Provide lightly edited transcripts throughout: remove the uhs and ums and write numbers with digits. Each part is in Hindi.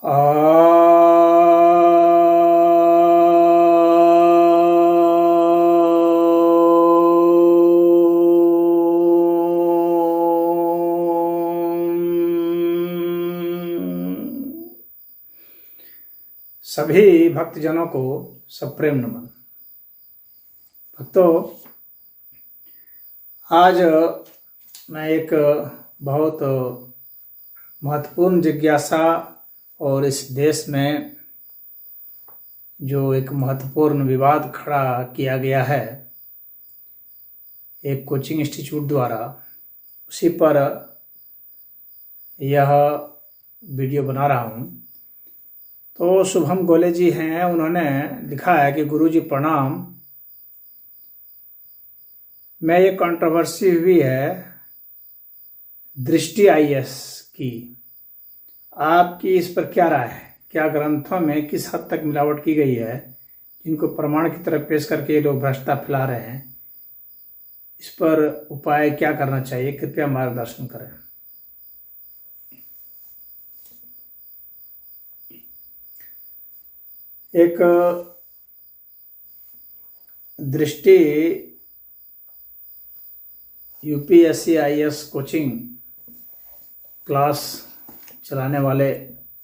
सभी भक्तजनों को सप्रेम नमन। भक्तों, आज मैं एक बहुत महत्वपूर्ण जिज्ञासा और इस देश में जो एक महत्वपूर्ण विवाद खड़ा किया गया है एक कोचिंग इंस्टीट्यूट द्वारा, उसी पर यह वीडियो बना रहा हूँ। तो शुभम गोले जी हैं, उन्होंने लिखा है कि गुरुजी प्रणाम, मैं ये कंट्रोवर्सी हुई है दृष्टि आईएएस की, आपकी इस पर क्या राय है? क्या ग्रंथों में किस हद तक मिलावट की गई है, जिनको प्रमाण की तरफ पेश करके ये लोग भ्रष्टता फैला रहे हैं? इस पर उपाय क्या करना चाहिए, कृपया मार्गदर्शन करें। एक दृष्टि यूपीएससी आईएएस कोचिंग क्लास चलाने वाले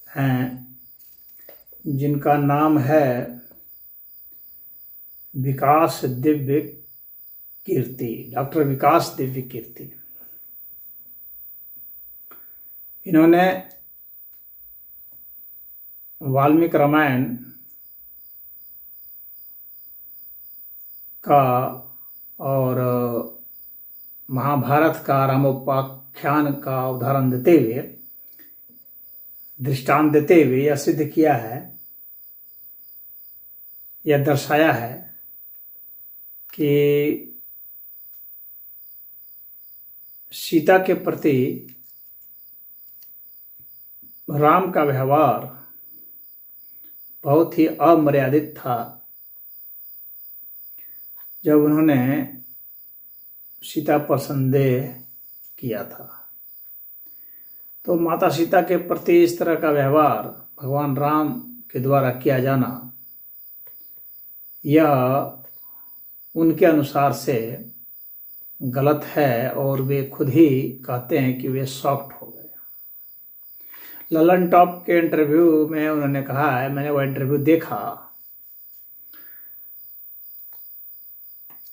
हैं, जिनका नाम है विकास दिव्य कीर्ति, डॉक्टर विकास दिव्य कीर्ति। इन्होंने वाल्मीकि रामायण का और महाभारत का रामोपाख्यान का उदाहरण देते हुए, दृष्टांत देते हुए यह सिद्ध किया है, यह दर्शाया है कि सीता के प्रति राम का व्यवहार बहुत ही अमर्यादित था। जब उन्होंने सीता पर संदेह किया था, तो माता सीता के प्रति इस तरह का व्यवहार भगवान राम के द्वारा किया जाना, यह उनके अनुसार से गलत है और वे खुद ही कहते हैं कि वे शॉक्ड हो गए। ललन टॉप के इंटरव्यू में उन्होंने कहा है, मैंने वह इंटरव्यू देखा,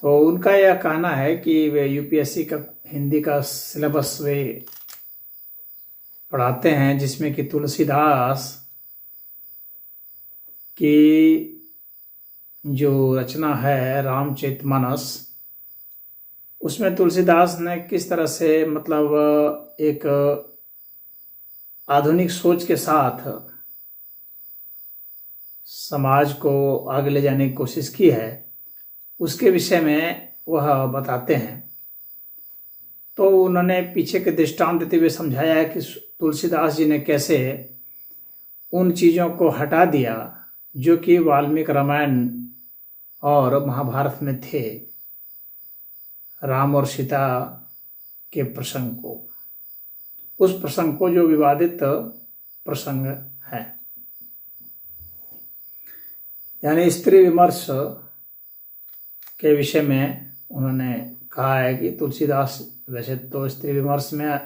तो उनका यह कहना है कि वे यूपीएससी का हिंदी का सिलेबस वे पढ़ाते हैं, जिसमें कि तुलसीदास की जो रचना है रामचरितमानस, उसमें तुलसीदास ने किस तरह से मतलब एक आधुनिक सोच के साथ समाज को आगे ले जाने की कोशिश की है, उसके विषय में वह बताते हैं। तो उन्होंने पीछे के दृष्टांत देते हुए समझाया है कि तुलसीदास जी ने कैसे उन चीज़ों को हटा दिया जो कि वाल्मीकि रामायण और महाभारत में थे, राम और सीता के प्रसंग को, उस प्रसंग को जो विवादित प्रसंग है, यानी स्त्री विमर्श के विषय में उन्होंने कहा है कि तुलसीदास, वैसे तो स्त्री विमर्श में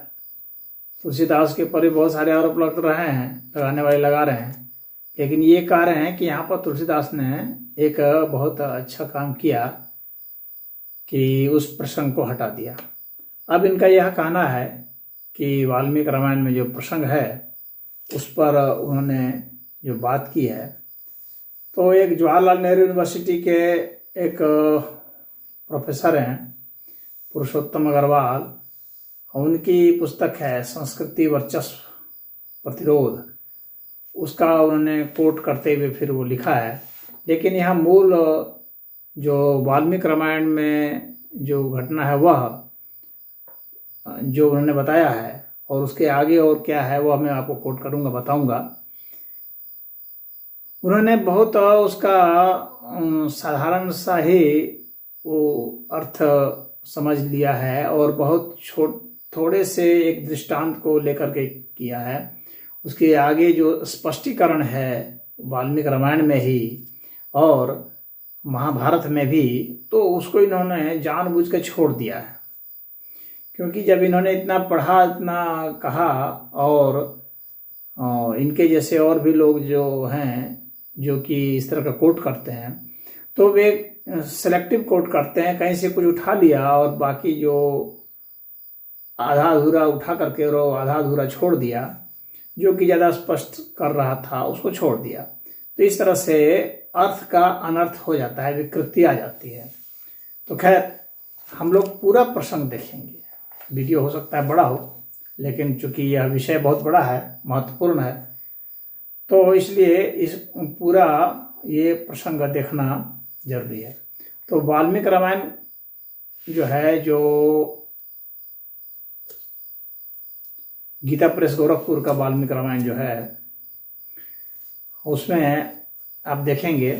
तुलसीदास के ऊपर भी बहुत सारे आरोप लग रहे हैं, लगाने वाले लगा रहे हैं, लेकिन ये कह रहे हैं कि यहाँ पर तुलसीदास ने एक बहुत अच्छा काम किया कि उस प्रसंग को हटा दिया। अब इनका यह कहना है कि वाल्मीकि रामायण में जो प्रसंग है उस पर उन्होंने जो बात की है, तो एक जवाहरलाल नेहरू यूनिवर्सिटी के एक प्रोफेसर हैं पुरुषोत्तम अग्रवाल, उनकी पुस्तक है संस्कृति वर्चस्व प्रतिरोध, उसका उन्होंने कोट करते हुए फिर वो लिखा है। लेकिन यहाँ मूल जो वाल्मीकि रामायण में जो घटना है वह जो उन्होंने बताया है, और उसके आगे और क्या है वह मैं आपको कोट करूँगा, बताऊँगा। उन्होंने बहुत उसका साधारण सा ही वो अर्थ समझ लिया है और बहुत थोड़े से एक दृष्टांत को लेकर के किया है, उसके आगे जो स्पष्टीकरण है वाल्मीकि रामायण में ही और महाभारत में भी, तो उसको इन्होंने जानबूझ कर छोड़ दिया है। क्योंकि जब इन्होंने इतना पढ़ा, इतना कहा, और इनके जैसे और भी लोग जो हैं जो कि इस तरह का कोट करते हैं, तो वे सेलेक्टिव कोट करते हैं, कहीं से कुछ उठा लिया और बाकी जो आधा अधूरा उठा करके और आधा अधूरा छोड़ दिया, जो कि ज़्यादा स्पष्ट कर रहा था उसको छोड़ दिया। तो इस तरह से अर्थ का अनर्थ हो जाता है, विकृति आ जाती है। तो खैर, हम लोग पूरा प्रसंग देखेंगे। वीडियो हो सकता है बड़ा हो, लेकिन चूंकि यह विषय बहुत बड़ा है, महत्वपूर्ण है, तो इसलिए इस पूरा ये प्रसंग देखना जरूरी है। तो वाल्मीकि रामायण जो है, जो गीता प्रेस गोरखपुर का वाल्मीकि रामायण जो है, उसमें आप देखेंगे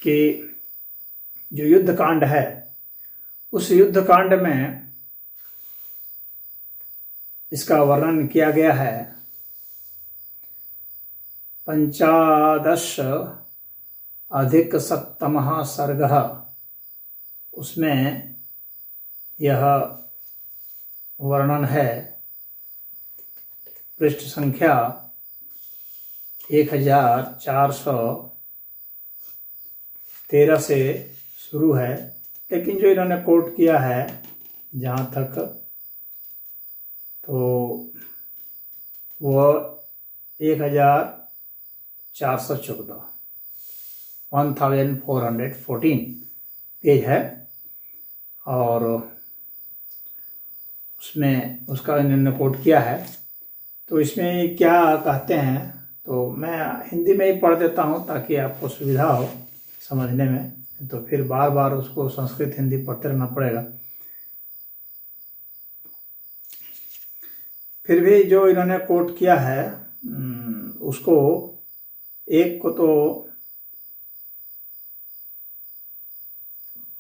कि जो युद्ध कांड है, उस युद्ध कांड में इसका वर्णन किया गया है 15+ सर्गः। उसमें यह वर्णन है, पृष्ठ संख्या 1413 से शुरू है, लेकिन जो इन्होंने कोट किया है जहाँ तक, तो वो 1414 पेज है, और उसमें उसका इन्होंने कोट किया है। तो इसमें क्या कहते हैं, तो मैं हिंदी में ही पढ़ देता हूँ ताकि आपको सुविधा हो समझने में, तो फिर बार बार उसको संस्कृत हिंदी पढ़ते रहना पड़ेगा। फिर भी जो इन्होंने कोट किया है उसको एक को तो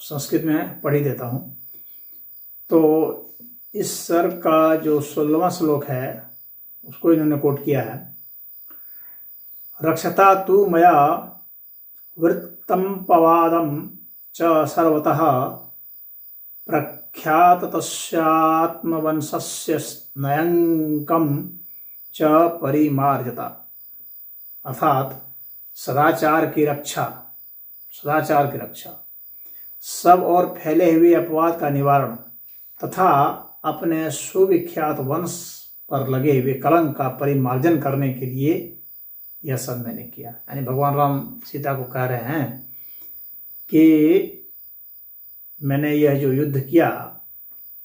संस्कृत में पढ़ ही देता हूँ। तो इस सर्ग का जो 16वां श्लोक है उसको इन्होंने कोट किया है, रक्षता तु मया वृत्तं पवादं च सर्वतः प्रख्यातस्यात्मवंशस्य नयंकं च परिमार्जता। अर्थात सदाचार की रक्षा, सब और फैले हुए अपवाद का निवारण तथा अपने सुविख्यात वंश पर लगे हुए कलंक का परिमार्जन करने के लिए यह सब मैंने किया। यानी भगवान राम सीता को कह रहे हैं कि मैंने यह जो युद्ध किया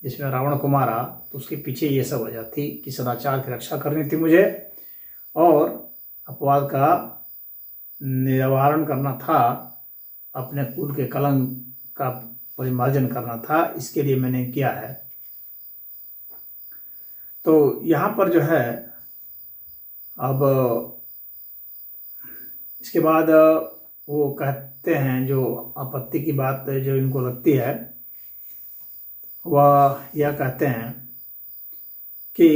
जिसमें रावण को मारा, तो उसके पीछे ये सब वजह थी कि सदाचार की रक्षा करनी थी मुझे और अपवाद का निवारण करना था, अपने कुल के कलंक का परिमार्जन करना था, इसके लिए मैंने किया है। तो यहाँ पर जो है, अब इसके बाद वो कहते हैं, जो आपत्ति की बात जो इनको लगती है वह यह कहते हैं कि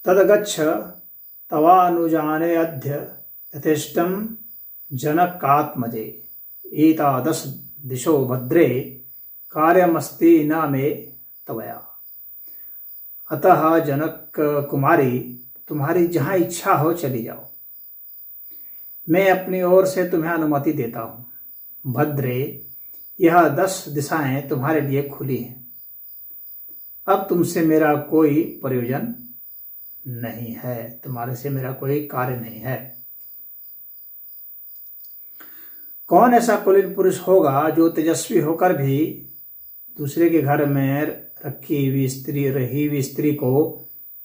तदगच्छ तवानुजाने अद्य यथेष्टं जनकात्मजे एतादश दिशो भद्रे कार्यमस्ति न मे तवया। अतः जनक कुमारी, तुम्हारी जहाँ इच्छा हो चली जाओ, मैं अपनी ओर से तुम्हें अनुमति देता हूँ। भद्रे, यह 10 दिशाएं तुम्हारे लिए खुली हैं। अब तुमसे मेरा कोई प्रयोजन नहीं है, तुम्हारे से मेरा कोई कार्य नहीं है। कौन ऐसा कुलीन पुरुष होगा जो तेजस्वी होकर भी दूसरे के घर में रही हुई स्त्री को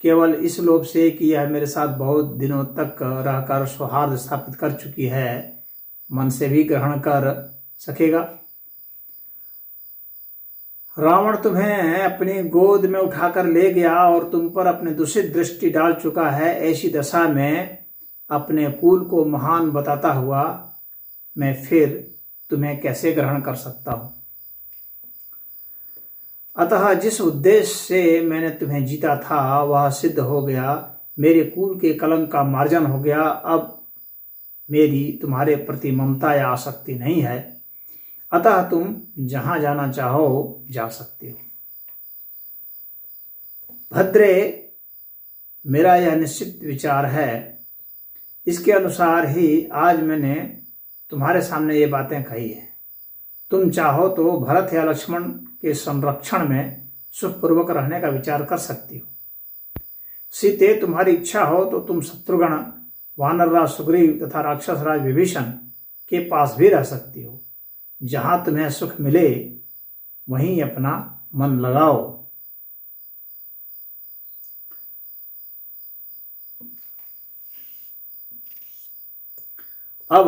केवल इस लोभ से कि यह मेरे साथ बहुत दिनों तक रहकर सौहार्द स्थापित कर चुकी है, मन से भी ग्रहण कर सकेगा? रावण तुम्हें अपनी गोद में उठाकर ले गया और तुम पर अपने दूषित दृष्टि डाल चुका है। ऐसी दशा में अपने कुल को महान बताता हुआ मैं फिर तुम्हें कैसे ग्रहण कर सकता हूँ? अतः जिस उद्देश्य से मैंने तुम्हें जीता था वह सिद्ध हो गया, मेरे कुल के कलंक का मार्जन हो गया। अब मेरी तुम्हारे प्रति ममता या आसक्ति नहीं है, अतः तुम जहां जाना चाहो जा सकते हो। भद्रे, मेरा यह निश्चित विचार है, इसके अनुसार ही आज मैंने तुम्हारे सामने ये बातें कही है। तुम चाहो तो भरत या लक्ष्मण के संरक्षण में सुखपूर्वक रहने का विचार कर सकती हो। सीते, तुम्हारी इच्छा हो तो तुम शत्रुघ्न, वानरराज सुग्रीव तथा राक्षस राज विभीषण के पास भी रह सकती हो। जहां तुम्हें सुख मिले वहीं अपना मन लगाओ। अब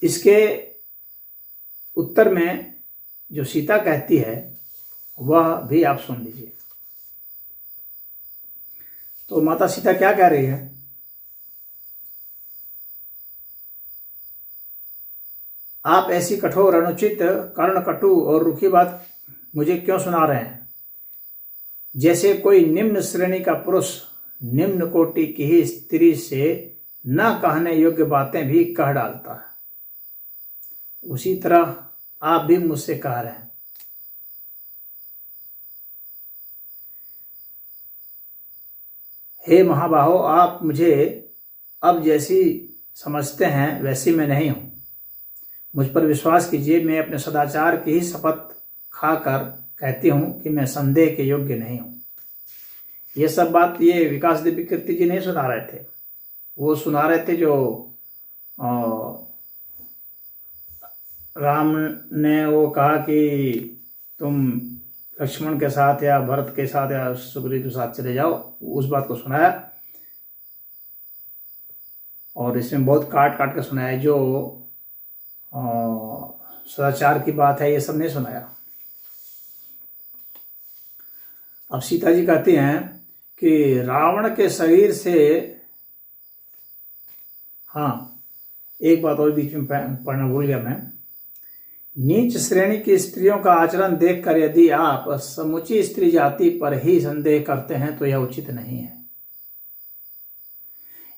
इसके उत्तर में जो सीता कहती है वह भी आप सुन लीजिए। तो माता सीता क्या कह रही है? आप ऐसी कठोर, अनुचित, कर्णकटु और रूखी बात मुझे क्यों सुना रहे हैं? जैसे कोई निम्न श्रेणी का पुरुष निम्न कोटि की ही स्त्री से न कहने योग्य बातें भी कह डालता है, उसी तरह आप भी मुझसे कह रहे हैं। हे महाबाहो, आप मुझे अब जैसी समझते हैं वैसी मैं नहीं हूं। मुझ पर विश्वास कीजिए, मैं अपने सदाचार की ही शपथ खाकर कहती हूं कि मैं संदेह के योग्य नहीं हूं। ये सब बात ये विकास देवी कीर्ति जी नहीं सुना रहे थे, वो सुना रहे थे जो राम ने वो कहा कि तुम लक्ष्मण के साथ या भरत के साथ या सुग्रीव के साथ चले जाओ, उस बात को सुनाया। और इसमें बहुत काट काट के सुनाया, जो सदाचार की बात है ये सब नहीं सुनाया। अब सीता जी कहती हैं कि रावण के शरीर से, हाँ एक बात और बीच में पढ़ना भूल गया मैं, नीच श्रेणी की स्त्रियों का आचरण देखकर यदि आप समुची स्त्री जाति पर ही संदेह करते हैं तो यह उचित नहीं है।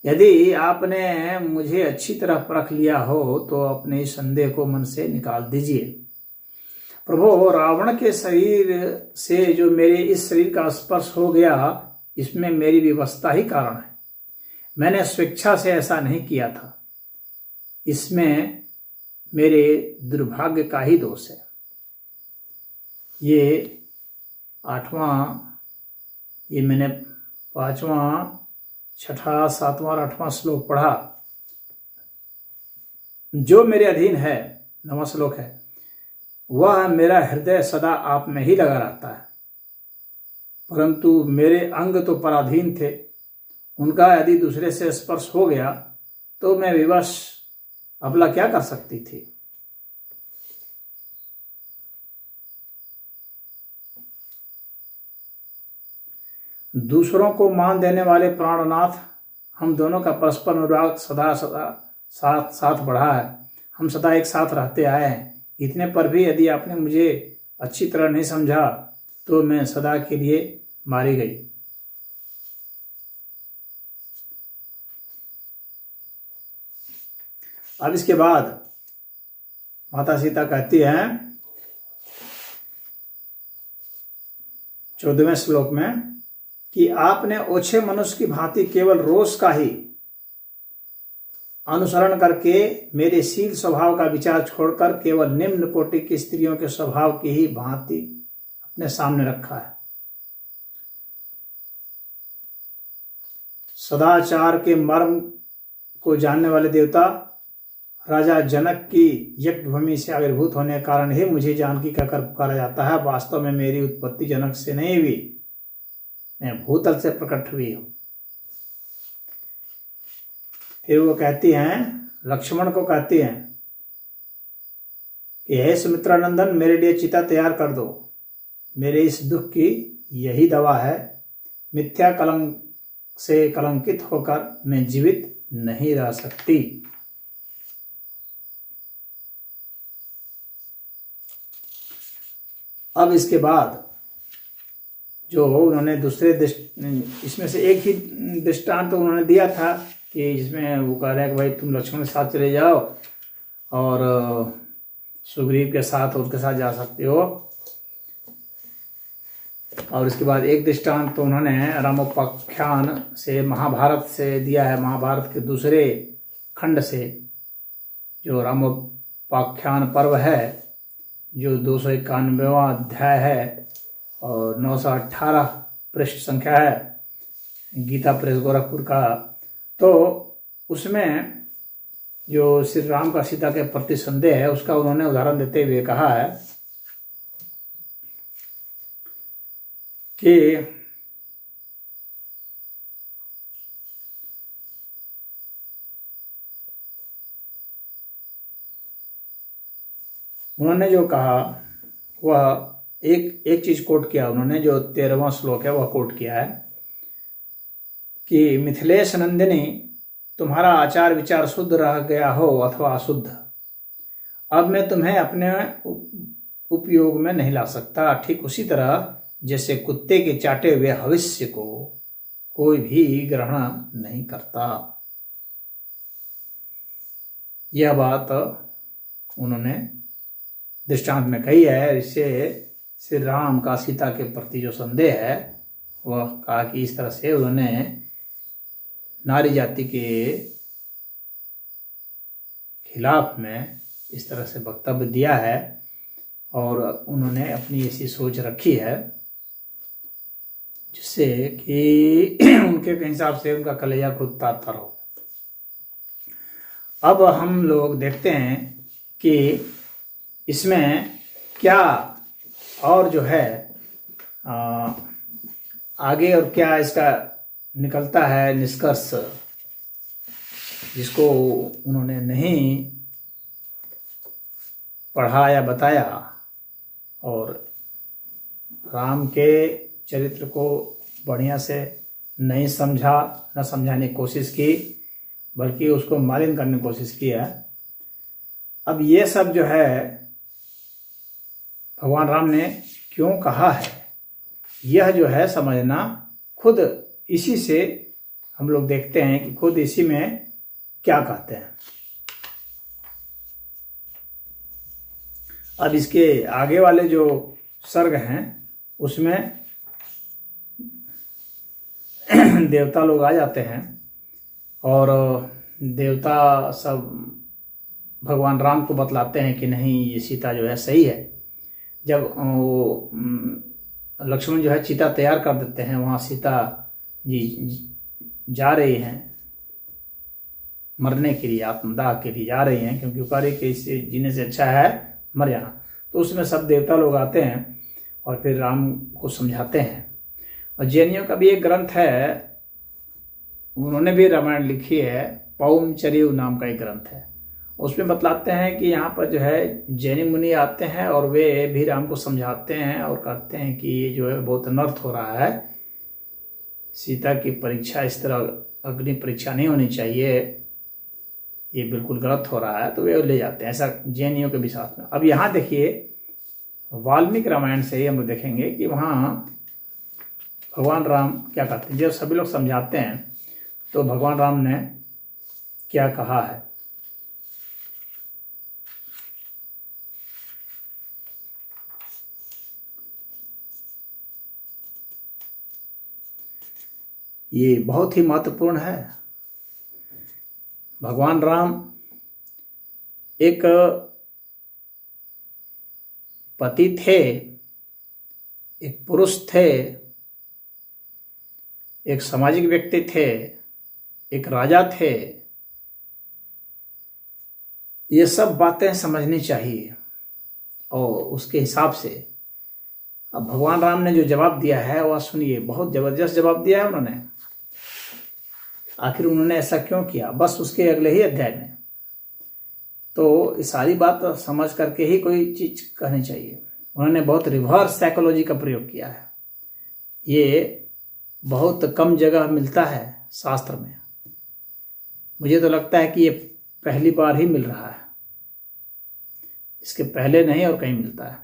यदि आपने मुझे अच्छी तरह परख लिया हो तो अपने इस संदेह को मन से निकाल दीजिए। प्रभु, रावण के शरीर से जो मेरे इस शरीर का स्पर्श हो गया, इसमें मेरी विवशता ही कारण है। मैंने स्वेच्छा से ऐसा नहीं किया था, इसमें मेरे दुर्भाग्य का ही दोष है। ये 8वां, ये मैंने 5वां, 6ठा, 7वां और 8वां श्लोक पढ़ा। जो मेरे अधीन है, 9वां श्लोक है, वह मेरा हृदय सदा आप में ही लगा रहता है, परंतु मेरे अंग तो पराधीन थे, उनका यदि दूसरे से स्पर्श हो गया तो मैं विवश अबला क्या कर सकती थी। दूसरों को मान देने वाले प्राणनाथ, हम दोनों का परस्पर अनुराग सदा सदा साथ बढ़ा है। हम सदा एक साथ रहते आए हैं। इतने पर भी यदि आपने मुझे अच्छी तरह नहीं समझा तो मैं सदा के लिए मारी गई। अब इसके बाद माता सीता कहती हैं 14वें श्लोक में कि आपने ओछे मनुष्य की भांति केवल रोष का ही अनुसरण करके मेरे शील स्वभाव का विचार छोड़कर केवल निम्न कोटि की स्त्रियों के स्वभाव की ही भांति अपने सामने रखा है। सदाचार के मर्म को जानने वाले देवता राजा जनक की यज्ञ भूमि से आविर्भूत होने के कारण ही मुझे जानकी कहकर पुकारा जाता है। वास्तव में मेरी उत्पत्ति जनक से नहीं हुई, मैं भूतल से प्रकट हुई हूं। फिर वो कहती हैं, लक्ष्मण को कहती हैं कि हे सुमित्रानंदन, मेरे लिए चिता तैयार कर दो। मेरे इस दुख की यही दवा है। मिथ्या कलंक से कलंकित होकर मैं जीवित नहीं रह सकती। अब इसके बाद जो उन्होंने इसमें से एक ही दृष्टांत तो उन्होंने दिया था कि जिसमें वो कह रहे हैं कि भाई तुम लक्ष्मण के साथ चले जाओ और सुग्रीव के साथ उसके साथ जा सकते हो। और इसके बाद एक दृष्टांत तो उन्होंने रामोपाख्यान से महाभारत से दिया है, महाभारत के दूसरे खंड से जो रामोपाख्यान पर्व है, जो 291वां अध्याय है और 918 पृष्ठ संख्या है, गीता प्रेस गोरखपुर का। तो उसमें जो श्री राम का सीता के प्रति संदेह है उसका उन्होंने उदाहरण देते हुए कहा है कि उन्होंने जो कहा वह एक चीज कोट किया उन्होंने, जो 13वां श्लोक है वह कोट किया है कि मिथिलेश नंदिनी तुम्हारा आचार विचार शुद्ध रह गया हो अथवा अशुद्ध, अब मैं तुम्हें अपने उपयोग में नहीं ला सकता। ठीक उसी तरह जैसे कुत्ते के चाटे हुए हविष्य को कोई भी ग्रहण नहीं करता। यह बात उन्होंने दृष्टांत में कही है। इससे श्री राम का सीता के प्रति जो संदेह है वह कहा कि इस तरह से उन्होंने नारी जाति के खिलाफ में इस तरह से वक्तव्य दिया है और उन्होंने अपनी ऐसी सोच रखी है जिससे कि उनके हिसाब से उनका कलेजा खुद तार हो। अब हम लोग देखते हैं कि इसमें क्या और जो है आगे और क्या इसका निकलता है निष्कर्ष, जिसको उन्होंने नहीं पढ़ा या बताया और राम के चरित्र को बढ़िया से नहीं समझा, न समझाने की कोशिश की, बल्कि उसको मालिन करने की कोशिश की है। अब ये सब जो है भगवान राम ने क्यों कहा है, यह जो है समझना खुद इसी से हम लोग देखते हैं कि खुद इसी में क्या कहते हैं। अब इसके आगे वाले जो सर्ग हैं उसमें देवता लोग आ जाते हैं और देवता सब भगवान राम को बतलाते हैं कि नहीं ये सीता जो है सही है। जब वो लक्ष्मण जो है चीता तैयार कर देते हैं, वहाँ सीता जी जा रही हैं मरने के लिए, आत्मदाह के लिए जा रही हैं, क्योंकि कार्य के इससे जीने से अच्छा है मर जाना। तो उसमें सब देवता लोग आते हैं और फिर राम को समझाते हैं। और जैनियों का भी एक ग्रंथ है, उन्होंने भी रामायण लिखी है, पौमचर्यु नाम का एक ग्रंथ है। उसमें बतलाते हैं कि यहाँ पर जो है जैनी मुनि आते हैं और वे भी राम को समझाते हैं और कहते हैं कि ये जो है बहुत अनर्थ हो रहा है, सीता की परीक्षा इस तरह अग्नि परीक्षा नहीं होनी चाहिए, ये बिल्कुल गलत हो रहा है। तो वे ले जाते हैं, ऐसा जैनियों के भी साथ में। अब यहाँ देखिए वाल्मीकि रामायण से ही हम लोग देखेंगे कि वहाँ भगवान राम क्या कहते हैं। जब सभी लोग समझाते हैं तो भगवान राम ने क्या कहा है। ये बहुत ही महत्वपूर्ण है। भगवान राम एक पति थे, एक पुरुष थे, एक सामाजिक व्यक्ति थे, एक राजा थे। ये सब बातें समझनी चाहिए और उसके हिसाब से अब भगवान राम ने जो जवाब दिया है वह सुनिए, बहुत जबरदस्त जवाब दिया है उन्होंने। आखिर उन्होंने ऐसा क्यों किया, बस उसके अगले ही अध्याय में। तो ये सारी बात समझ करके ही कोई चीज कहनी चाहिए। उन्होंने बहुत रिवर्स साइकोलॉजी का प्रयोग किया है, ये बहुत कम जगह मिलता है शास्त्र में। मुझे तो लगता है कि ये पहली बार ही मिल रहा है, इसके पहले नहीं और कहीं मिलता है।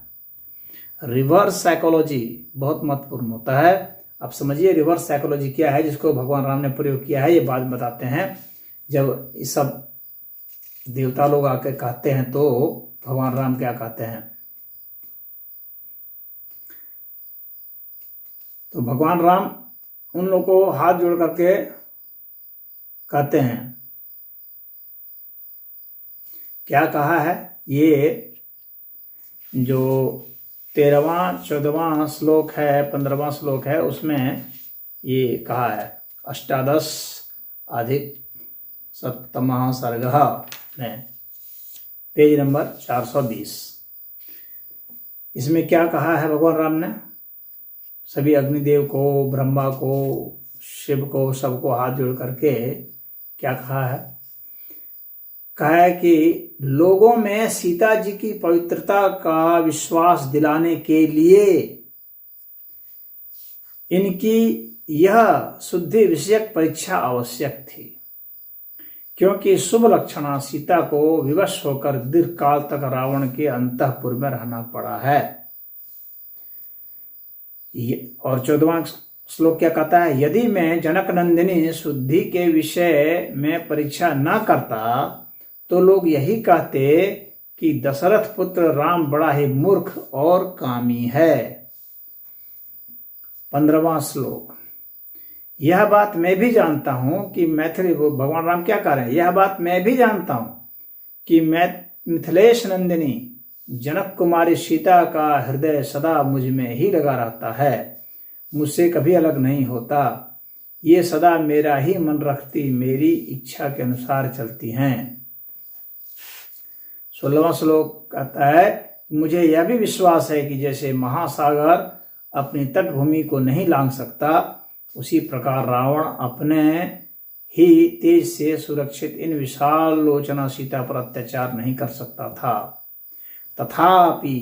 रिवर्स साइकोलॉजी बहुत महत्वपूर्ण होता है। अब समझिए रिवर्स साइकोलॉजी क्या है जिसको भगवान राम ने प्रयोग किया है, ये बाद में बताते हैं। जब ये सब देवता लोग आकर कहते हैं तो भगवान राम क्या कहते हैं। तो भगवान राम उन लोगों को हाथ जोड़ करके कहते हैं, क्या कहा है, ये जो 13वां 14वां श्लोक है, 15वां श्लोक है, उसमें ये कहा है, 18 अधिक 7वां सर्गः में पेज नंबर 420। इसमें क्या कहा है भगवान राम ने, सभी अग्निदेव को, ब्रह्मा को, शिव को, सबको हाथ जोड़ करके क्या कहा है, कहा है कि लोगों में सीता जी की पवित्रता का विश्वास दिलाने के लिए इनकी यह शुद्धि विषयक परीक्षा आवश्यक थी, क्योंकि शुभ लक्षणा सीता को विवश होकर दीर्घ काल तक रावण के अंतःपुर में रहना पड़ा है। और 14वां श्लोक क्या कहता है, यदि मैं जनक नंदिनी शुद्धि के विषय में परीक्षा न करता तो लोग यही कहते कि दशरथ पुत्र राम बड़ा ही मूर्ख और कामी है। 15वां श्लोक, यह बात मैं भी जानता हूं कि मैथिली, भगवान राम क्या कह रहे हैं, यह बात मैं भी जानता हूं कि मिथिलेश नंदिनी जनक कुमारी सीता का हृदय सदा मुझ में ही लगा रहता है, मुझसे कभी अलग नहीं होता, ये सदा मेरा ही मन रखती, मेरी इच्छा के अनुसार चलती हैं। 16वां श्लोक कहता है, मुझे यह भी विश्वास है कि जैसे महासागर अपनी तटभूमि को नहीं लांघ सकता, उसी प्रकार रावण अपने ही तेज से सुरक्षित इन विशाल लोचना सीता पर अत्याचार नहीं कर सकता था। तथापि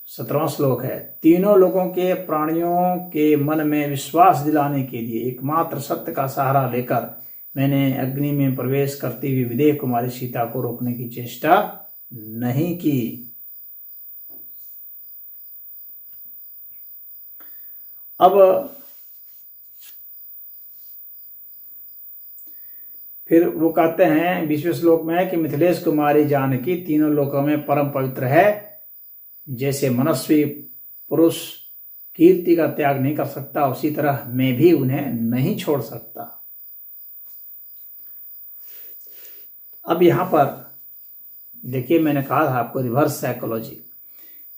17वां श्लोक है, तीनों लोगों के प्राणियों के मन में विश्वास दिलाने के लिए एकमात्र सत्य का सहारा लेकर मैंने अग्नि में प्रवेश करते हुए विदेह कुमारी सीता को रोकने की चेष्टा नहीं की। अब फिर वो कहते हैं 20वें श्लोक में कि मिथिलेश कुमारी जानकी तीनों लोकों में परम पवित्र है, जैसे मनस्वी पुरुष कीर्ति का त्याग नहीं कर सकता, उसी तरह मैं भी उन्हें नहीं छोड़ सकता। अब यहां पर देखिए, मैंने कहा था आपको रिवर्स साइकोलॉजी।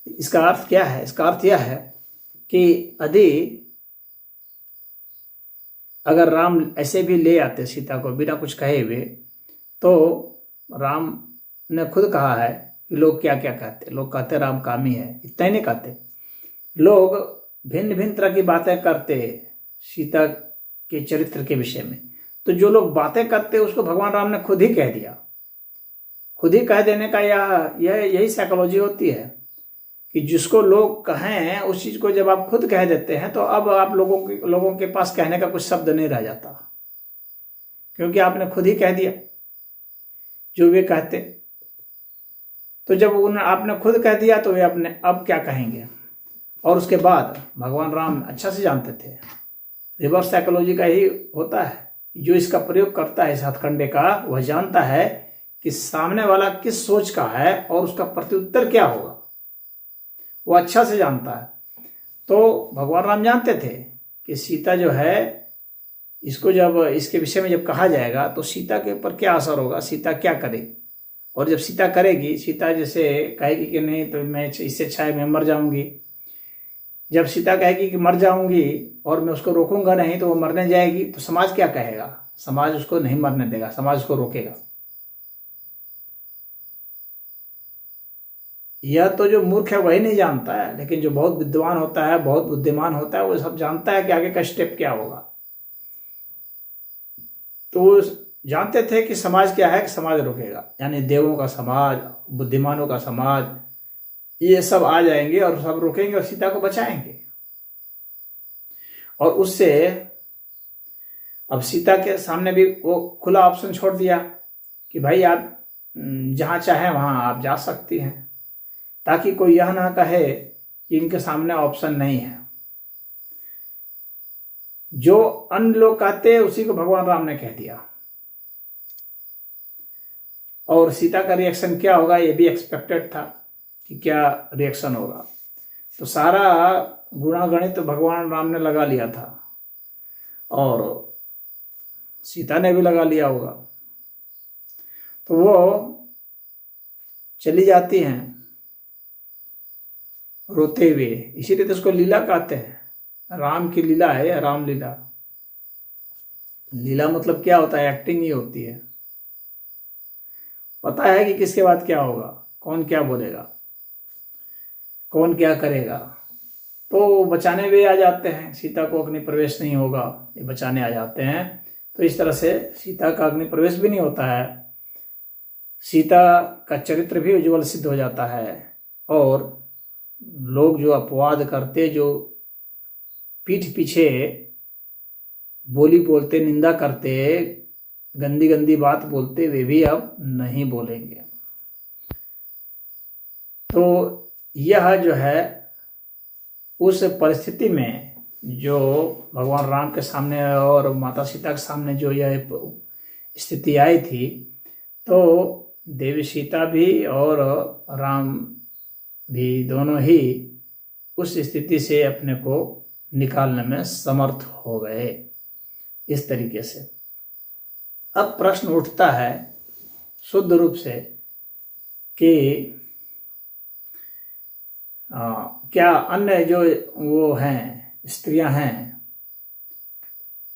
इसका अर्थ क्या है, इसका अर्थ यह है कि यदि अगर राम ऐसे भी ले आते सीता को बिना कुछ कहे हुए, तो राम ने खुद कहा है कि लोग क्या क्या कहते, लोग कहते राम कामी है, इतना ही नहीं कहते, लोग भिन्न भिन्न तरह की बातें करते सीता के चरित्र के विषय में। तो जो लोग बातें करते उसको भगवान राम ने खुद ही कह दिया। खुद ही कह देने का यही साइकोलॉजी होती है कि जिसको लोग कहें उस चीज को जब आप खुद कह देते हैं तो अब आप लोगों के पास कहने का कुछ शब्द नहीं रह जाता, क्योंकि आपने खुद ही कह दिया जो वे कहते। तो जब आपने खुद कह दिया तो वे अपने अब क्या कहेंगे। और उसके बाद भगवान राम अच्छा से जानते थे, रिवर्स साइकोलॉजी का ही होता है, जो इसका प्रयोग करता है इस हथकंडे का, वह जानता है कि सामने वाला किस सोच का है और उसका प्रत्युत्तर क्या होगा, वो अच्छा से जानता है। तो भगवान राम जानते थे कि सीता जो है, इसको जब इसके विषय में जब कहा जाएगा तो सीता के ऊपर क्या असर होगा, सीता क्या करेगी। और जब सीता करेगी, सीता जैसे कहेगी कि नहीं तो मैं इससे अच्छा है मैं मर जाऊंगी, जब सीता कहेगी कि मर जाऊंगी और मैं उसको रोकूंगा नहीं तो वो मरने जाएगी, तो समाज क्या कहेगा, समाज उसको नहीं मरने देगा, समाज उसको रोकेगा। यह तो जो मूर्ख है वही नहीं जानता है, लेकिन जो बहुत विद्वान होता है, बहुत बुद्धिमान होता है, वो सब जानता है कि आगे का स्टेप क्या होगा। तो जानते थे कि समाज क्या है, कि समाज रोकेगा, यानी देवों का समाज, बुद्धिमानों का समाज, ये सब आ जाएंगे और सब रोकेंगे और सीता को बचाएंगे। और उससे अब सीता के सामने भी वो खुला ऑप्शन छोड़ दिया कि भाई आप जहां चाहे वहां आप जा सकती हैं, ताकि कोई यह ना कहे कि इनके सामने ऑप्शन नहीं है। जो अन्य लोग कहते हैं उसी को भगवान राम ने कह दिया। और सीता का रिएक्शन क्या होगा ये भी एक्सपेक्टेड था कि क्या रिएक्शन होगा। तो सारा गुणागणित तो भगवान राम ने लगा लिया था और सीता ने भी लगा लिया होगा। तो वो चली जाती हैं रोते हुए, इसीलिए तो उसको लीला कहते हैं। राम की लीला है या रामलीला। लीला मतलब क्या होता है? एक्टिंग ही होती है। पता है कि किसके बाद क्या होगा, कौन क्या बोलेगा, कौन क्या करेगा। तो बचाने भी आ जाते हैं। सीता को अग्नि प्रवेश नहीं होगा, ये बचाने आ जाते हैं। तो इस तरह से सीता का अग्नि प्रवेश भी नहीं होता है। सीता का चरित्र भी उज्ज्वल सिद्ध हो जाता है। और लोग जो अपवाद करते, जो पीठ पीछे बोली बोलते, निंदा करते, गंदी गंदी बात बोलते, वे भी अब नहीं बोलेंगे। तो यह जो है उस परिस्थिति में जो भगवान राम के सामने और माता सीता के सामने जो यह स्थिति आई थी, तो देवी सीता भी और राम भी दोनों ही उस स्थिति से अपने को निकालने में समर्थ हो गए इस तरीके से। अब प्रश्न उठता है शुद्ध रूप से कि क्या अन्य जो वो हैं, स्त्रियां हैं,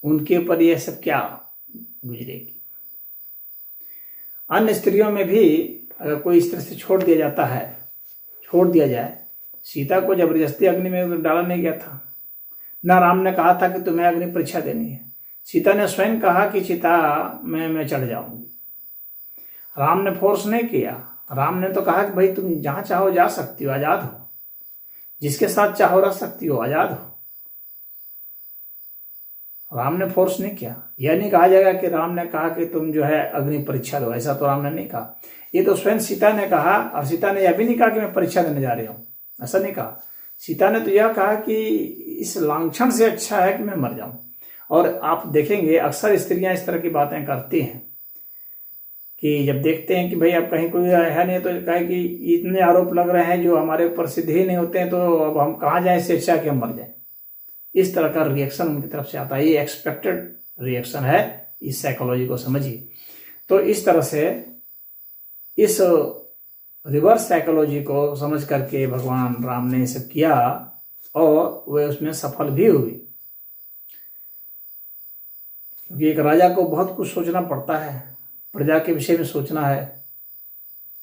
उनके ऊपर ये सब क्या गुजरेगी? अन्य स्त्रियों में भी अगर कोई इस तरह से छोड़ दिया जाए। सीता को जबरदस्ती अग्नि में डाला नहीं गया था। ना राम ने कहा था कि तुम्हें अग्नि परीक्षा देनी है। सीता ने स्वयं कहा कि चिता में मैं चढ़ जाऊंगी। राम ने फोर्स नहीं किया। राम ने तो कहा कि भाई तुम जहां चाहो जा सकती हो, आजाद हो, जिसके साथ चाहो रह सकती हो, आजाद हो। राम ने फोर्स नहीं किया। यह नहीं कहा जाएगा कि राम ने कहा कि तुम जो है अग्नि परीक्षा दो, ऐसा तो राम ने नहीं कहा। ये तो स्वयं सीता ने कहा। और सीता ने यह भी नहीं कहा कि मैं परीक्षा देने जा रही हूं, ऐसा नहीं कहा। सीता ने तो यह कहा कि इस लांछन से अच्छा है कि मैं मर जाऊं। और आप देखेंगे अक्सर स्त्रियां इस तरह की बातें करती हैं कि जब देखते हैं कि भाई अब कहीं कोई है नहीं, तो कहे कि इतने आरोप लग रहे हैं जो हमारे ऊपर सिद्ध ही नहीं होते हैं, तो अब हम कहाँ जाएं, इससे अच्छा कि हम मर जाएं। इस तरह का रिएक्शन उनकी तरफ से आता है। ये एक्सपेक्टेड रिएक्शन है। इस साइकोलॉजी को समझिए। तो इस तरह से इस रिवर्स साइकोलॉजी को समझ करके भगवान राम ने सब किया और वे उसमें सफल भी हुई। क्योंकि एक राजा को बहुत कुछ सोचना पड़ता है। प्रजा के विषय में सोचना है,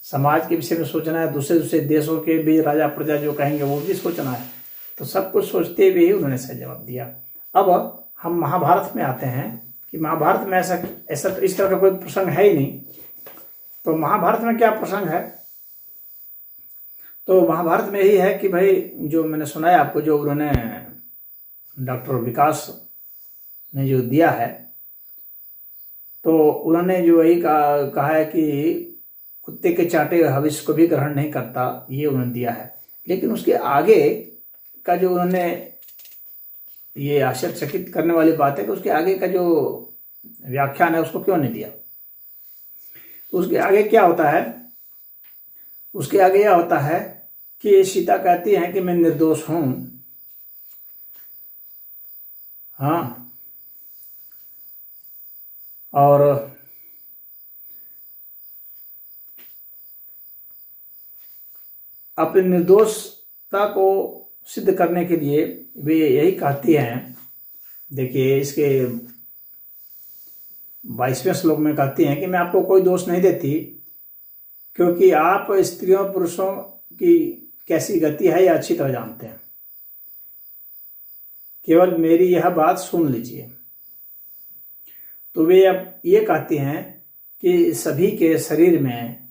समाज के विषय में सोचना है, दूसरे देशों के भी राजा प्रजा जो कहेंगे वो भी सोचना है। तो सब कुछ सोचते हुए ही उन्होंने सही जवाब दिया। अब हम महाभारत में आते हैं कि महाभारत में ऐसा तो इस तरह का कोई प्रसंग है ही नहीं। तो महाभारत में क्या प्रसंग है? तो महाभारत में यही है कि भाई जो मैंने सुनाया आपको, जो उन्होंने डॉक्टर विकास ने जो दिया है, तो उन्होंने जो वही कहा है कि कुत्ते के चाटे हविष को भी ग्रहण नहीं करता, ये उन्होंने दिया है। लेकिन उसके आगे का जो उन्होंने ये आश्चर्यचकित करने वाली बात है कि उसके आगे का जो व्याख्यान है उसको क्यों नहीं दिया। तो उसके आगे क्या होता है? उसके आगे यह होता है कि सीता कहती है कि मैं निर्दोष हूं। हाँ, और अपनी निर्दोषता को सिद्ध करने के लिए वे यही कहती हैं। देखिए इसके 22वें श्लोक में कहती हैं कि मैं आपको कोई दोष नहीं देती, क्योंकि आप स्त्रियों पुरुषों की कैसी गति है यह अच्छी तरह जानते हैं। केवल मेरी यह बात सुन लीजिए। तो वे अब ये कहती हैं कि सभी के शरीर में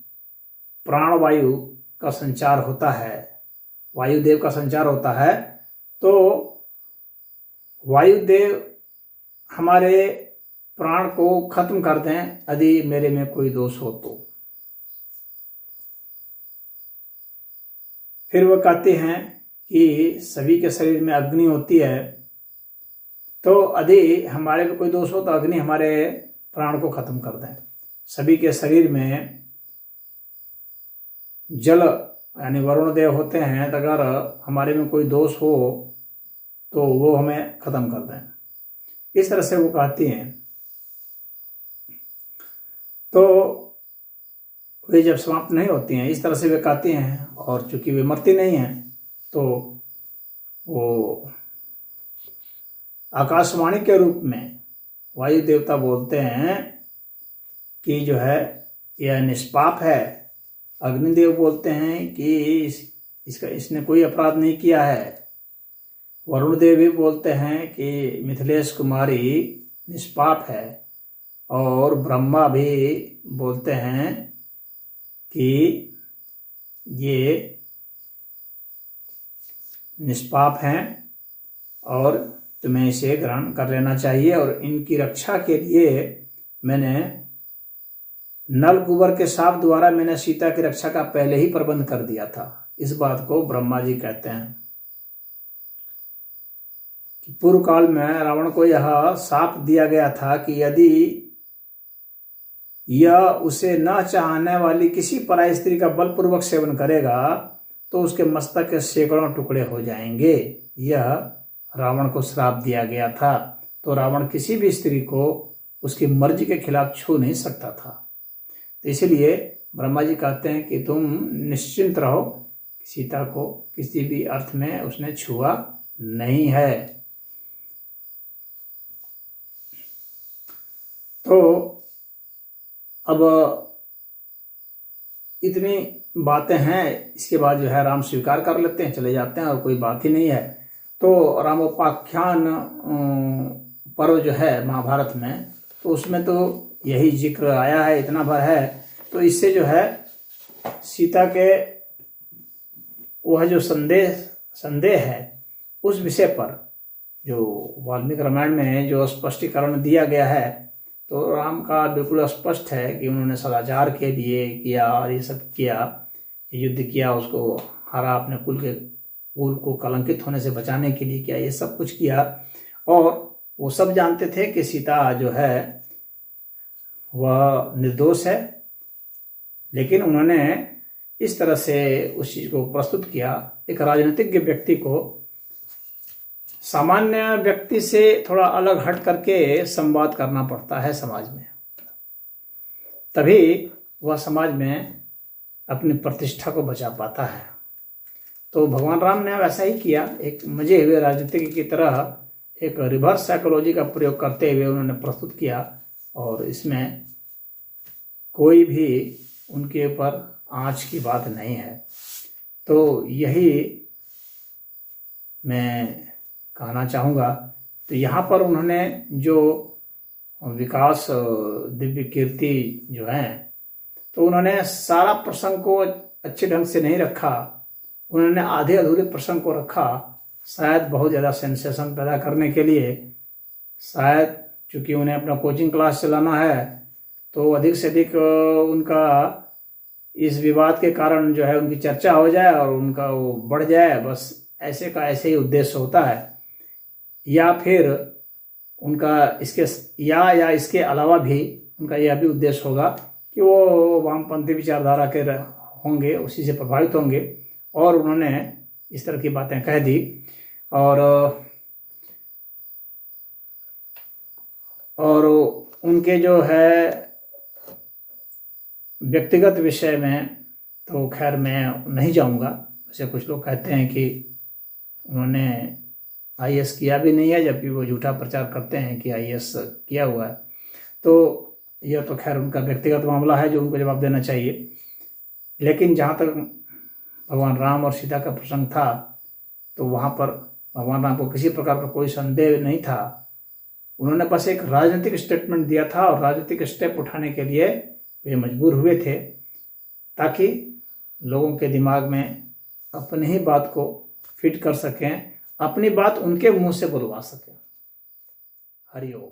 प्राणवायु का संचार होता है, वायुदेव का संचार होता है। तो वायुदेव हमारे प्राण को खत्म कर दें यदि मेरे में कोई दोष हो तो। फिर वह कहते हैं कि सभी के शरीर में अग्नि होती है, तो यदि हमारे में कोई दोष हो तो अग्नि हमारे प्राण को खत्म कर दें। सभी के शरीर में जल यानी वरुण देव होते हैं, तो अगर हमारे में कोई दोष हो तो वो हमें खत्म कर दें, इस तरह से वो कहती हैं। तो वे जब समाप्त नहीं होती हैं, इस तरह से वे कहती हैं, और चूंकि वे मरती नहीं हैं तो वो आकाशवाणी के रूप में वायु देवता बोलते हैं कि जो है यह निष्पाप है। अग्निदेव बोलते हैं कि इसने कोई अपराध नहीं किया है। वरुण देव भी बोलते हैं कि मिथिलेश कुमारी निष्पाप है, और ब्रह्मा भी बोलते हैं कि ये निष्पाप हैं और तुम्हें इसे ग्रहण कर लेना चाहिए। और इनकी रक्षा के लिए मैंने नल कुबर के शाप द्वारा मैंने सीता की रक्षा का पहले ही प्रबंध कर दिया था। इस बात को ब्रह्मा जी कहते हैं कि पूर्व काल में रावण को यह शाप दिया गया था कि यदि यह उसे न चाहने वाली किसी पराई स्त्री का बलपूर्वक सेवन करेगा तो उसके मस्तक के सैकड़ों टुकड़े हो जाएंगे। यह रावण को श्राप दिया गया था। तो रावण किसी भी स्त्री को उसकी मर्जी के खिलाफ छू नहीं सकता था। तो इसलिए ब्रह्मा जी कहते हैं कि तुम निश्चिंत रहो, सीता को किसी भी अर्थ में उसने छुआ नहीं है। तो अब इतनी बातें हैं, इसके बाद जो है राम स्वीकार कर लेते हैं, चले जाते हैं और कोई बात ही नहीं है। तो रामोपाख्यान पर्व जो है महाभारत में, तो उसमें तो यही जिक्र आया है, इतना भर है। तो इससे जो है सीता के वह जो संदेह है उस विषय पर जो वाल्मीकि रामायण में जो स्पष्टीकरण दिया गया है, तो राम का बिल्कुल स्पष्ट है कि उन्होंने सदाचार के लिए किया और ये सब किया, युद्ध किया, उसको हरा, अपने कुल को कलंकित होने से बचाने के लिए किया, ये सब कुछ किया। और वो सब जानते थे कि सीता जो है वह निर्दोष है, लेकिन उन्होंने इस तरह से उस चीज़ को प्रस्तुत किया। एक राजनीतिज्ञ व्यक्ति को सामान्य व्यक्ति से थोड़ा अलग हट करके संवाद करना पड़ता है समाज में, तभी वह समाज में अपनी प्रतिष्ठा को बचा पाता है। तो भगवान राम ने वैसा ही किया। एक मजे हुए राजनीतिज्ञ की तरह एक रिवर्स साइकोलॉजी का प्रयोग करते हुए उन्होंने प्रस्तुत किया, और इसमें कोई भी उनके ऊपर आँच की बात नहीं है। तो यही मैं कहना चाहूँगा। तो यहाँ पर उन्होंने जो विकास दिव्य कीर्ति जो है, तो उन्होंने सारा प्रसंग को अच्छे ढंग से नहीं रखा, उन्होंने आधे अधूरे प्रसंग को रखा, शायद बहुत ज़्यादा सेंसेशन पैदा करने के लिए। शायद चूँकि उन्हें अपना कोचिंग क्लास चलाना है, तो अधिक से अधिक उनका इस विवाद के कारण जो है उनकी चर्चा हो जाए और उनका वो बढ़ जाए, बस ऐसे का ऐसे ही उद्देश्य होता है। या फिर उनका इसके अलावा भी उनका यह भी उद्देश्य होगा कि वो वामपंथी विचारधारा के होंगे, उसी से प्रभावित होंगे, और उन्होंने इस तरह की बातें कह दी। और उनके जो है व्यक्तिगत विषय में तो खैर मैं नहीं जाऊंगा। वैसे कुछ लोग कहते हैं कि उन्होंने IAS किया भी नहीं है, जबकि वो झूठा प्रचार करते हैं कि IAS किया हुआ है। तो यह तो खैर उनका व्यक्तिगत मामला है जो उनको जवाब देना चाहिए। लेकिन जहाँ तक भगवान राम और सीता का प्रसंग था, तो वहाँ पर भगवान राम को किसी प्रकार का कोई संदेह नहीं था। उन्होंने बस एक राजनीतिक स्टेटमेंट दिया था, और राजनीतिक स्टेप उठाने के लिए वे मजबूर हुए थे, ताकि लोगों के दिमाग में अपनी ही बात को फिट कर सकें, अपनी बात उनके मुंह से बुलवा सकें। हरि ओम।